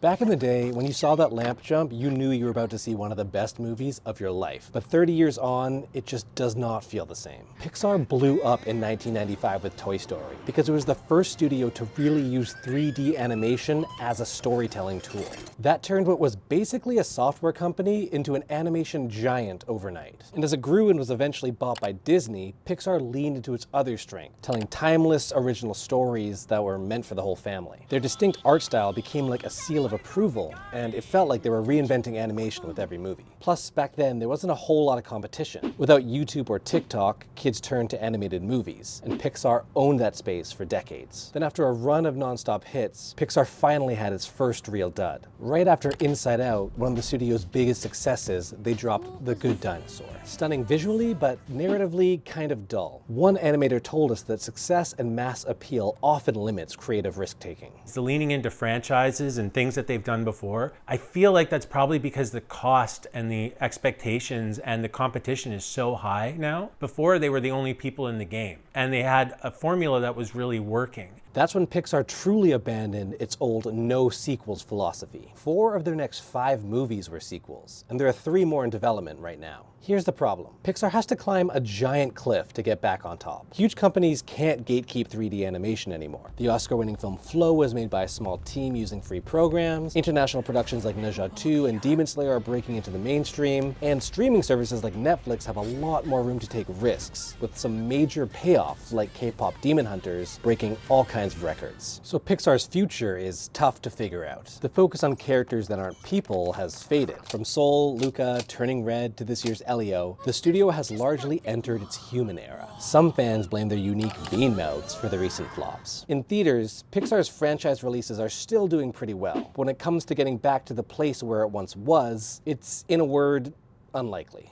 Back in the day, when you saw that lamp jump, you knew you were about to see one of the best movies of your life. But 30 years on, it just does not feel the same. Pixar blew up in 1995 with Toy Story because it was the first studio to really use 3D animation as a storytelling tool. That turned what was basically a software company into an animation giant overnight. And as it grew and was eventually bought by Disney, Pixar leaned into its other strength, telling timeless, original stories that were meant for the whole family. Their distinct art style became like a seal of approval, and it felt like they were reinventing animation with every movie. Plus, back then, there wasn't a whole lot of competition. Without YouTube or TikTok, kids turned to animated movies, and Pixar owned that space for decades. Then after a run of non-stop hits, Pixar finally had its first real dud. Right after Inside Out, one of the studio's biggest successes, they dropped The Good Dinosaur. Stunning visually, but narratively kind of dull. One animator told us that success and mass appeal often limits creative risk-taking. So leaning into franchises and things that they've done before, I feel like that's probably because the cost and the expectations and the competition is so high now. Before, they were the only people in the game, and they had a formula that was really working. That's when Pixar truly abandoned its old no sequels philosophy. 4 of their next 5 movies were sequels, and there are 3 more in development right now. Here's the problem. Pixar has to climb a giant cliff to get back on top. Huge companies can't gatekeep 3D animation anymore. The Oscar-winning film Flow was made by a small team using free programs. International productions like Ne Zha 2 and Demon Slayer are breaking into the mainstream. And streaming services like Netflix have a lot more room to take risks, with some major payoffs like K-pop Demon Hunters breaking all kinds of records. So Pixar's future is tough to figure out. The focus on characters that aren't people has faded. From Soul, Luca, Turning Red to this year's Elio, the studio has largely entered its human era. Some fans blame their unique bean mouths for the recent flops. In theaters, Pixar's franchise releases are still doing pretty well. But when it comes to getting back to the place where it once was, it's, in a word, unlikely.